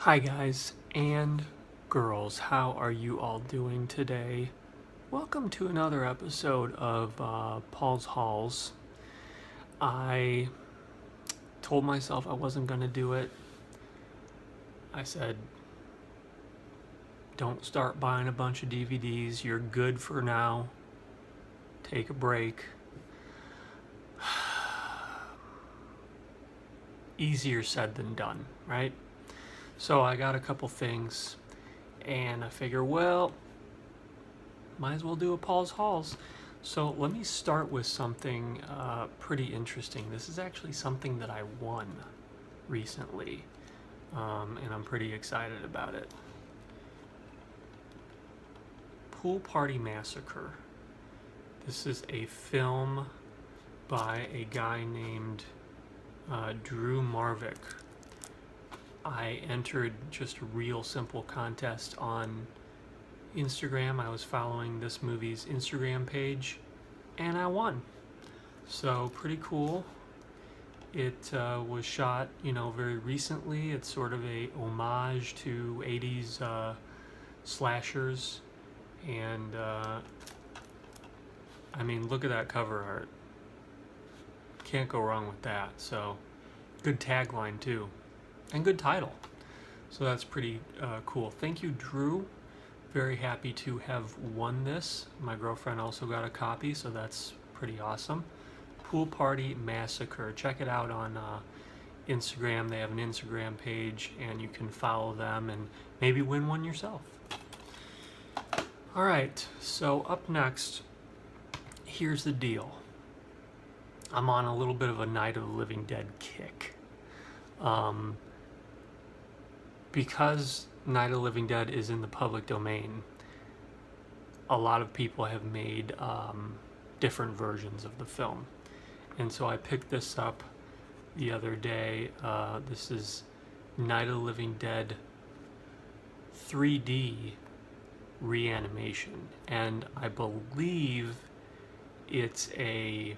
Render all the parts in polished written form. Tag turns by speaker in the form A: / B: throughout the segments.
A: Hi guys and girls, how are you all doing today? Welcome to another episode of Paul's Halls. I told myself I wasn't going to do it. I said, don't start buying a bunch of DVDs. You're good for now. Take a break. Easier said than done, right? So I got a couple things and I figure, well, might as well do a Paul's Halls. So let me start with something pretty interesting. This is actually something that I won recently, and I'm pretty excited about it. Pool Party Massacre. This is a film by a guy named Drew Marvick. I entered just a real simple contest on Instagram. I was following this movie's Instagram page and I won. So pretty cool. It was shot, very recently. It's sort of a homage to 80s slashers. And I mean, look at that cover art. Can't go wrong with that. So good tagline too. And good title. So that's pretty cool. Thank you, Drew. Very happy to have won this. My girlfriend also got a copy, so that's pretty awesome. Pool Party Massacre. Check it out on Instagram. They have an Instagram page, and you can follow them and maybe win one yourself. All right, so up next, here's the deal. I'm on a little bit of a Night of the Living Dead kick. Because Night of the Living Dead is in the public domain, a lot of people have made different versions of the film. And so I picked this up the other day. This is Night of the Living Dead 3D Reanimation. And I believe it's a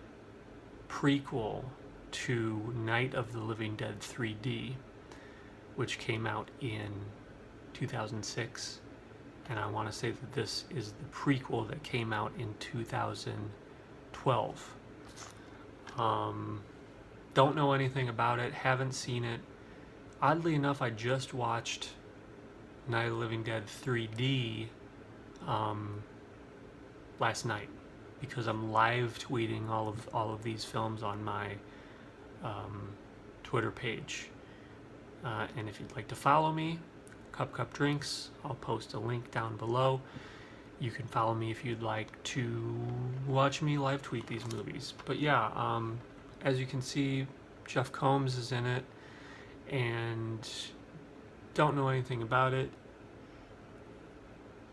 A: prequel to Night of the Living Dead 3D, which came out in 2006, and I want to say that this is the prequel that came out in 2012. Don't know anything about it, haven't seen it. Oddly enough, I just watched Night of the Living Dead 3D last night because I'm live tweeting all of these films on my Twitter page. And if you'd like to follow me, Cup Drinks, I'll post a link down below. You can follow me if you'd like to watch me live tweet these movies. But yeah, as you can see, Jeff Combs is in it, and don't know anything about it.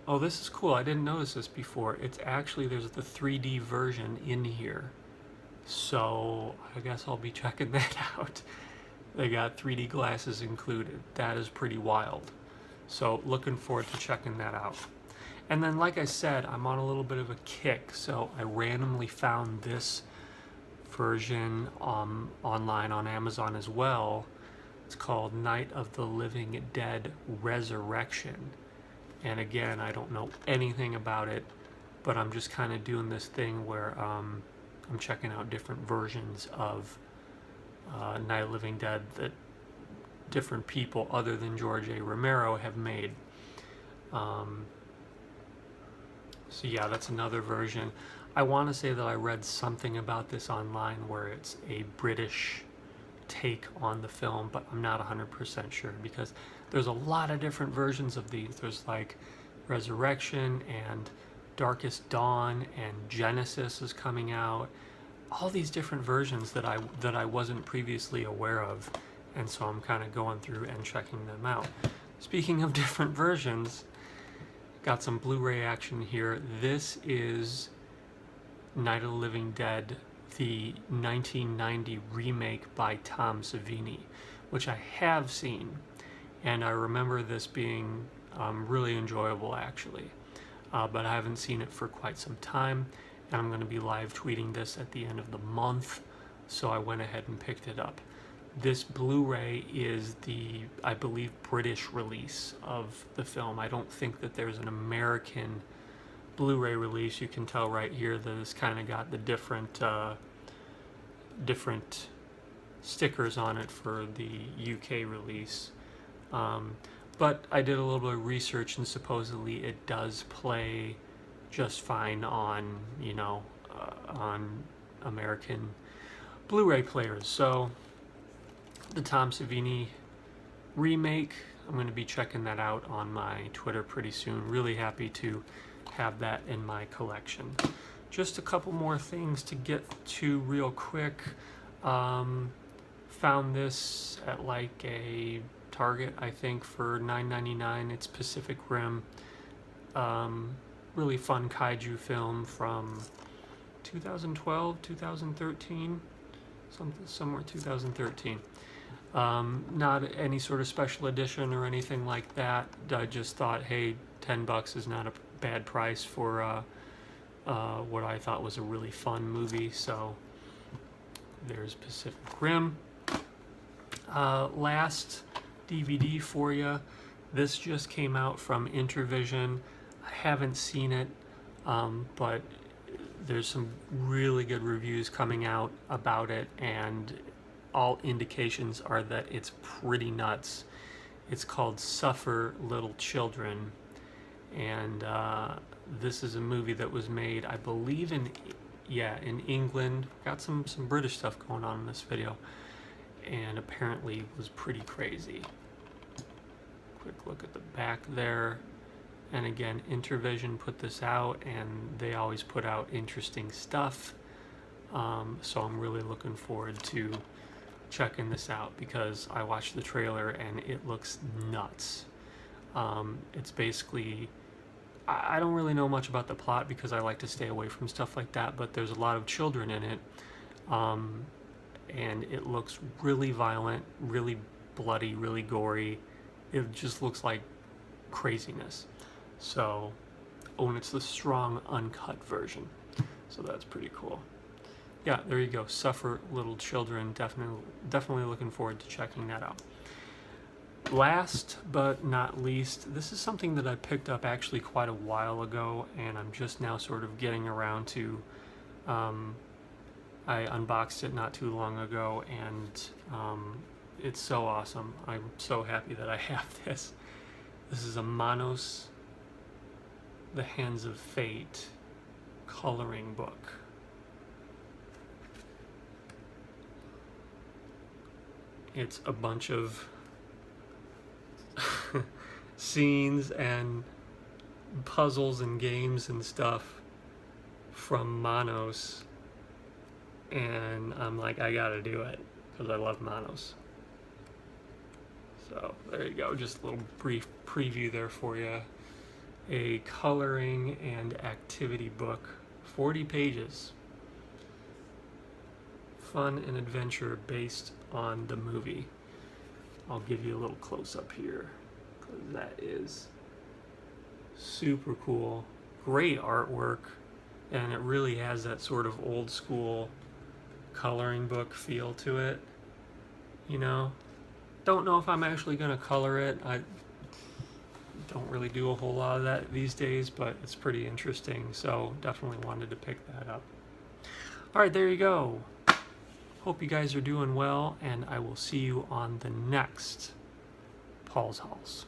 A: Oh, this is cool. I didn't notice this before. It's actually, there's the 3D version in here. So I guess I'll be checking that out. They got 3D glasses included. That is pretty wild. So looking forward to checking that out. And then, like I said, I'm on a little bit of a kick. So I randomly found this version online on Amazon as well. It's called Night of the Living Dead Resurrection. And again, I don't know anything about it, but I'm just kind of doing this thing where I'm checking out different versions of Night of the Living Dead that different people other than George A. Romero have made. So yeah, that's another version. I want to say that I read something about this online where it's a British take on the film, but I'm not 100% sure because there's a lot of different versions of these. There's like Resurrection and Darkest Dawn, and Genesis is coming out. All these different versions that I wasn't previously aware of, and so I'm kind of going through and checking them out. Speaking of different versions, got some Blu-ray action here. This is Night of the Living Dead, the 1990 remake by Tom Savini, which I have seen, and I remember this being really enjoyable actually, but I haven't seen it for quite some time. And I'm going to be live tweeting this at the end of the month, so I went ahead and picked it up. this Blu-ray is the, I believe, British release of the film. I don't think that there's an American Blu-ray release. You can tell right here that it's kind of got the different stickers on it for the UK release. But I did a little bit of research, and supposedly it does play just fine on, you know, on American Blu-ray players. So the Tom Savini remake, I'm going to be checking that out on my Twitter pretty soon. Really happy to have that in my collection. Just a couple more things to get to real quick. Found this at like a Target, I think, for $9.99. It's Pacific Rim. Really fun kaiju film from 2012, 2013, somewhere 2013. Not any sort of special edition or anything like that. I just thought, hey, $10 is not a bad price for what I thought was a really fun movie. So there's Pacific Rim. Last DVD for you. This just came out from Intervision. I haven't seen it, but there's some really good reviews coming out about it, and all indications are that it's pretty nuts. It's called Suffer Little Children, and this is a movie that was made, I believe, in England. Got some British stuff going on in this video, and apparently was pretty crazy. Quick look at the back there. And again, Intervision put this out, and they always put out interesting stuff. So I'm really looking forward to checking this out, because I watched the trailer and it looks nuts. It's basically, I don't really know much about the plot because I like to stay away from stuff like that, but there's a lot of children in it. And it looks really violent, really bloody, really gory. It just looks like craziness. So, oh, and it's the strong uncut version. So that's pretty cool. Yeah, there you go. Suffer Little Children. Definitely looking forward to checking that out. Last but not least, this is something that I picked up actually quite a while ago, and I'm just now sort of getting around to. I unboxed it not too long ago, and it's so awesome. I'm so happy that I have this. This is a Manos, The Hands of Fate coloring book. It's a bunch of scenes and puzzles and games and stuff from Manos, and I'm like, I gotta do it because I love Manos. So there you go, just a little brief preview there for you. A coloring and activity book, 40 pages. Fun and adventure based on the movie. I'll give you a little close up here, because that is super cool. Great artwork, and it really has that sort of old school coloring book feel to it. You know, don't know if I'm actually going to color it. I don't really do a whole lot of that these days, but it's pretty interesting, so definitely wanted to pick that up. All right, there you go. Hope you guys are doing well, and I will see you on the next Paul's Hauls.